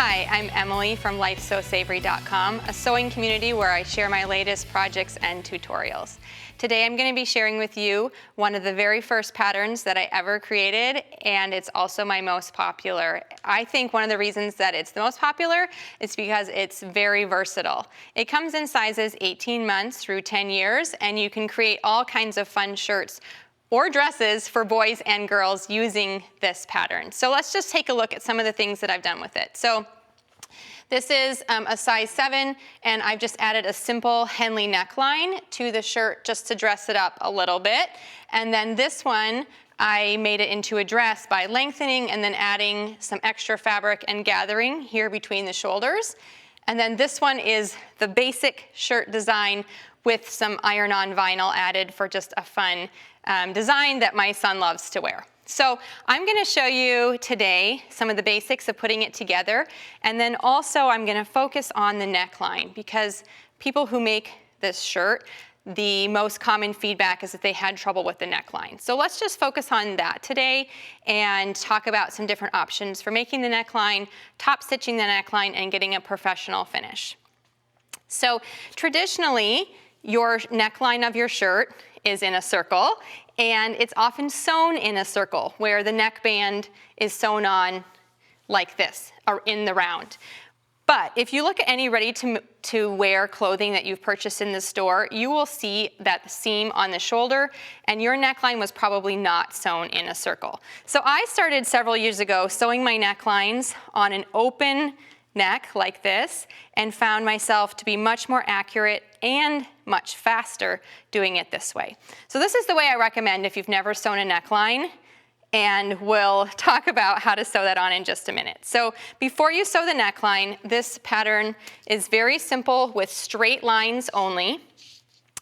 Hi, I'm Emily from LifeSewSavory.com, a sewing community where I share my latest projects and tutorials. Today I'm going to be sharing with you one of the very first patterns that I ever created, and it's also my most popular. I think one of the reasons that it's the most popular is because it's very versatile. It comes in sizes 18 months through 10 years, and you can create all kinds of fun shirts or dresses for boys and girls using this pattern. So let's just take a look at some of the things that I've done with it. So this is a size 7, and I've just added a simple Henley neckline to the shirt just to dress it up a little bit. And then this one, I made it into a dress by lengthening and then adding some extra fabric and gathering here between the shoulders. And then this one is the basic shirt design with some iron-on vinyl added for just a fun design that my son loves to wear. So I'm going to show you today some of the basics of putting it together, and then also I'm going to focus on the neckline, because people who make this shirt, the most common feedback is that they had trouble with the neckline. So let's just focus on that today and talk about some different options for making the neckline, top stitching the neckline, and getting a professional finish. So traditionally, your neckline of your shirt is in a circle, and it's often sewn in a circle where the neckband is sewn on like this, or in the round. But if you look at any ready-to-wear clothing that you've purchased in the store, you will see that seam on the shoulder, and your neckline was probably not sewn in a circle. So I started several years ago sewing my necklines on an open neck like this, and found myself to be much more accurate and much faster doing it this way. So this is the way I recommend if you've never sewn a neckline, and we'll talk about how to sew that on in just a minute. So before you sew the neckline, this pattern is very simple with straight lines only.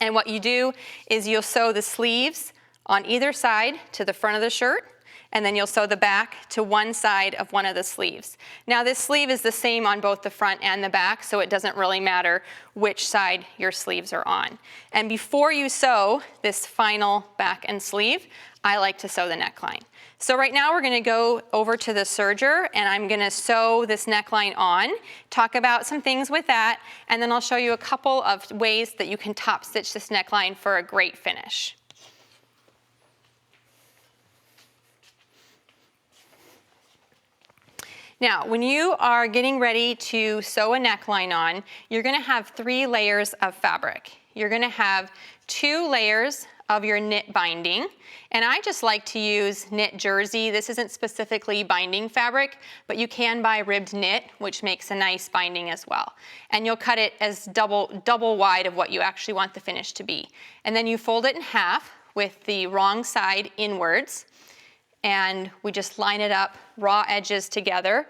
And what you do is you'll sew the sleeves on either side to the front of the shirt, and then you'll sew the back to one side of one of the sleeves. Now this sleeve is the same on both the front and the back, so it doesn't really matter which side your sleeves are on. And before you sew this final back and sleeve, I like to sew the neckline. So right now we're gonna go over to the serger, and I'm gonna sew this neckline on, talk about some things with that, and then I'll show you a couple of ways that you can top stitch this neckline for a great finish. Now, when you are getting ready to sew a neckline on, you're going to have 3 layers of fabric. You're going to have 2 layers of your knit binding, and I just like to use knit jersey. This isn't specifically binding fabric, but you can buy ribbed knit, which makes a nice binding as well. And you'll cut it as double wide of what you actually want the finish to be. And then you fold it in half with the wrong side inwards, and we just line it up, raw edges together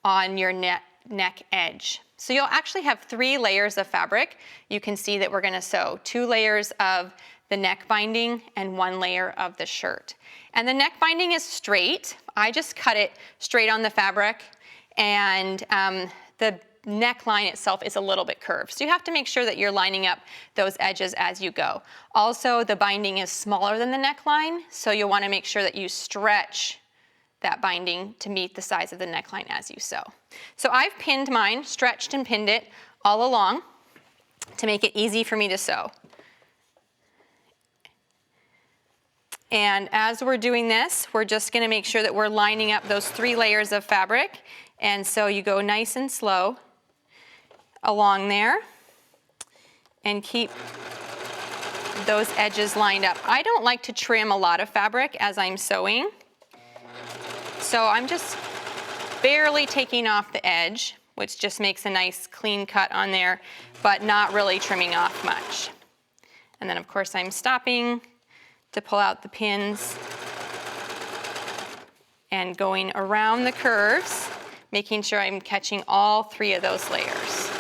on your neck edge. So you'll actually have 3 layers of fabric. You can see that we're going to sew 2 layers of the neck binding and 1 layer of the shirt. And the neck binding is straight. I just cut it straight on the fabric, and the neckline itself is a little bit curved. So you have to make sure that you're lining up those edges as you go. Also, the binding is smaller than the neckline, so you'll want to make sure that you stretch that binding to meet the size of the neckline as you sew. So I've pinned mine, stretched and pinned it all along to make it easy for me to sew. And as we're doing this, we're just going to make sure that we're lining up those 3 layers of fabric. And so you go nice and slow along there and keep those edges lined up. I don't like to trim a lot of fabric as I'm sewing, so I'm just barely taking off the edge, which just makes a nice clean cut on there, but not really trimming off much. And then of course I'm stopping to pull out the pins and going around the curves, making sure I'm catching all 3 of those layers.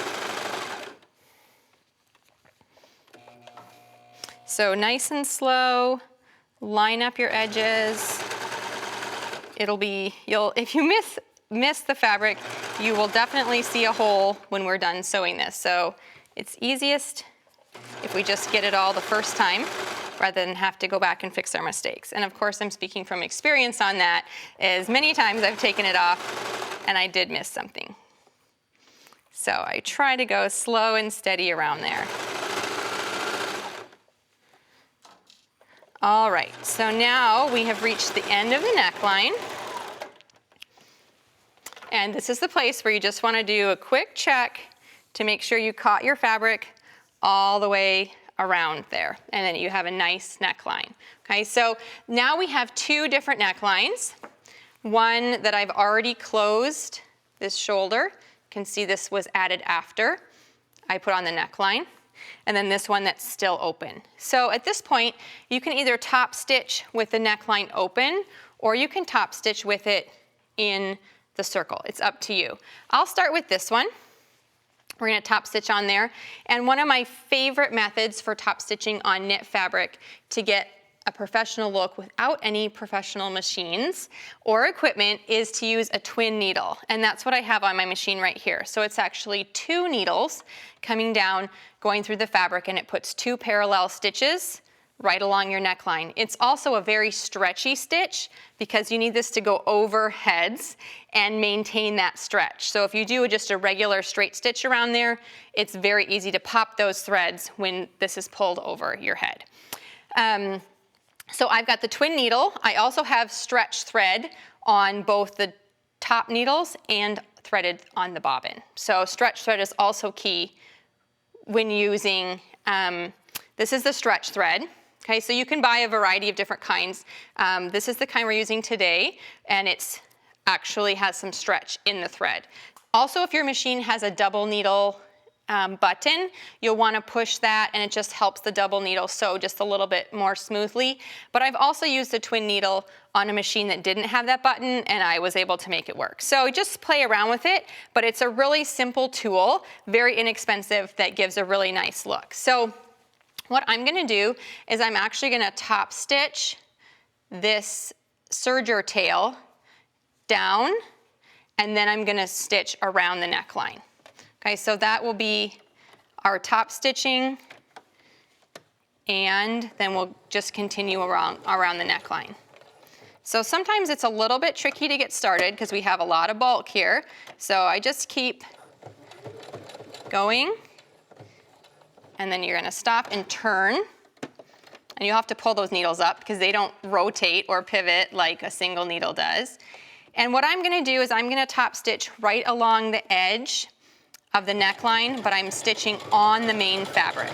So nice and slow, line up your edges. If you miss the fabric, you will definitely see a hole when we're done sewing this. So it's easiest if we just get it all the first time, rather than have to go back and fix our mistakes. And of course, I'm speaking from experience on that, as many times I've taken it off and I did miss something. So I try to go slow and steady around there. All right, so now we have reached the end of the neckline. And this is the place where you just want to do a quick check to make sure you caught your fabric all the way around there, and then you have a nice neckline. Okay, so now we have two different necklines. One that I've already closed this shoulder. You can see this was added after I put on the neckline. And then this one that's still open. So at this point, you can either top stitch with the neckline open, or you can top stitch with it in the circle. It's up to you. I'll start with this one. We're going to top stitch on there. And one of my favorite methods for top stitching on knit fabric to get a professional look without any professional machines or equipment is to use a twin needle. And that's what I have on my machine right here. So it's actually two needles coming down, going through the fabric, and it puts two parallel stitches right along your neckline. It's also a very stretchy stitch because you need this to go over heads and maintain that stretch. So if you do just a regular straight stitch around there, it's very easy to pop those threads when this is pulled over your head. So I've got the twin needle. I also have stretch thread on both the top needles and threaded on the bobbin. So stretch thread is also key when using, this is the stretch thread. Okay, so you can buy a variety of different kinds. This is the kind we're using today, and it's actually has some stretch in the thread. Also, if your machine has a double needle button, you'll want to push that, and it just helps the double needle sew just a little bit more smoothly. But I've also used a twin needle on a machine that didn't have that button, and I was able to make it work. So just play around with it, but it's a really simple tool, very inexpensive, that gives a really nice look. So what I'm going to do is I'm actually going to top stitch this serger tail down, and then I'm going to stitch around the neckline. Okay, so that will be our top stitching, and then we'll just continue around the neckline. So sometimes it's a little bit tricky to get started because we have a lot of bulk here. So I just keep going, and then you're going to stop and turn. And you'll have to pull those needles up because they don't rotate or pivot like a single needle does. And what I'm going to do is I'm going to top stitch right along the edge of the neckline, but I'm stitching on the main fabric.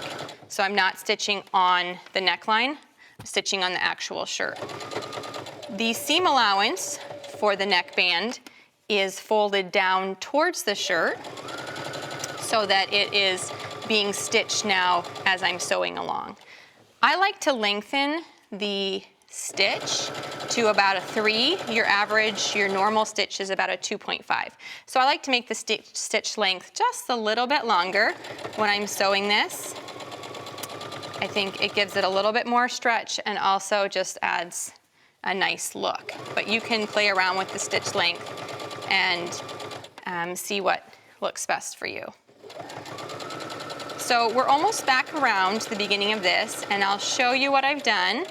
So I'm not stitching on the neckline, I'm stitching on the actual shirt. The seam allowance for the neckband is folded down towards the shirt so that it is being stitched now as I'm sewing along. I like to lengthen the stitch to about a 3. Your average, your normal stitch is about a 2.5. So I like to make the stitch length just a little bit longer when I'm sewing this. I think it gives it a little bit more stretch and also just adds a nice look. But you can play around with the stitch length and see what looks best for you. So we're almost back around to the beginning of this, and I'll show you what I've done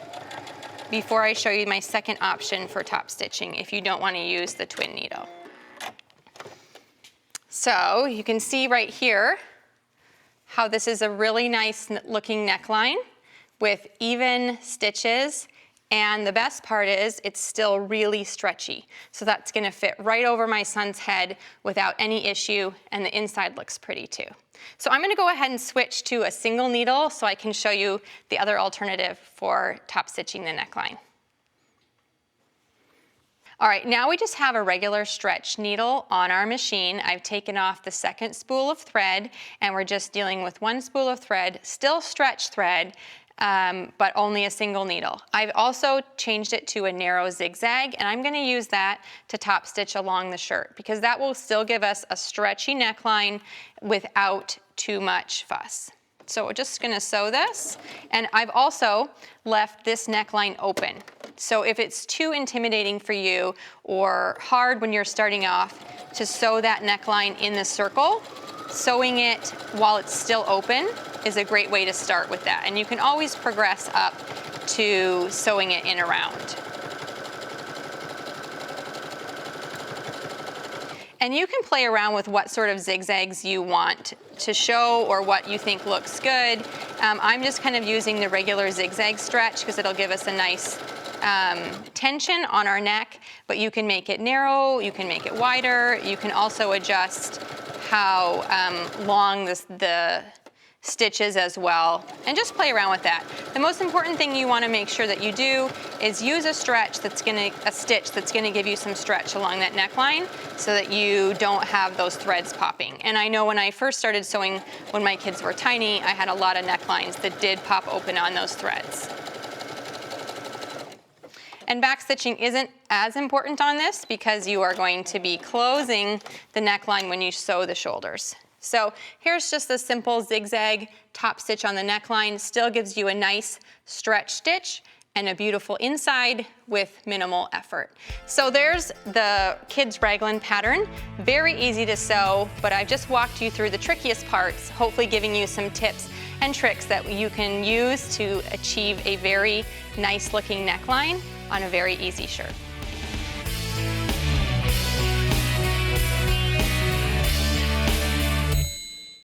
before I show you my second option for top stitching if you don't want to use the twin needle. So you can see right here how this is a really nice looking neckline with even stitches, and the best part is it's still really stretchy. So that's going to fit right over my son's head without any issue, and the inside looks pretty too. So I'm going to go ahead and switch to a single needle so I can show you the other alternative for top stitching the neckline. All right, now we just have a regular stretch needle on our machine. I've taken off the second spool of thread, and we're just dealing with one spool of thread, still stretch thread, but only a single needle. I've also changed it to a narrow zigzag, and I'm going to use that to top stitch along the shirt because that will still give us a stretchy neckline without too much fuss. So we're just going to sew this, and I've also left this neckline open. So if it's too intimidating for you or hard when you're starting off to sew that neckline in the circle, sewing it while it's still open is a great way to start with that. And you can always progress up to sewing it in around. And you can play around with what sort of zigzags you want to show or what you think looks good. I'm just kind of using the regular zigzag stretch because it'll give us a nice tension on our neck, but you can make it narrow, you can make it wider, you can also adjust how long the stitches as well, and just play around with that. The most important thing you want to make sure that you do is use a stitch that's gonna give you some stretch along that neckline so that you don't have those threads popping. And I know when I first started sewing when my kids were tiny, I had a lot of necklines that did pop open on those threads. And backstitching isn't as important on this because you are going to be closing the neckline when you sew the shoulders. So here's just a simple zigzag top stitch on the neckline. Still gives you a nice stretch stitch and a beautiful inside with minimal effort. So there's the kids raglan pattern. Very easy to sew, but I've just walked you through the trickiest parts, hopefully giving you some tips and tricks that you can use to achieve a very nice looking neckline on a very easy shirt.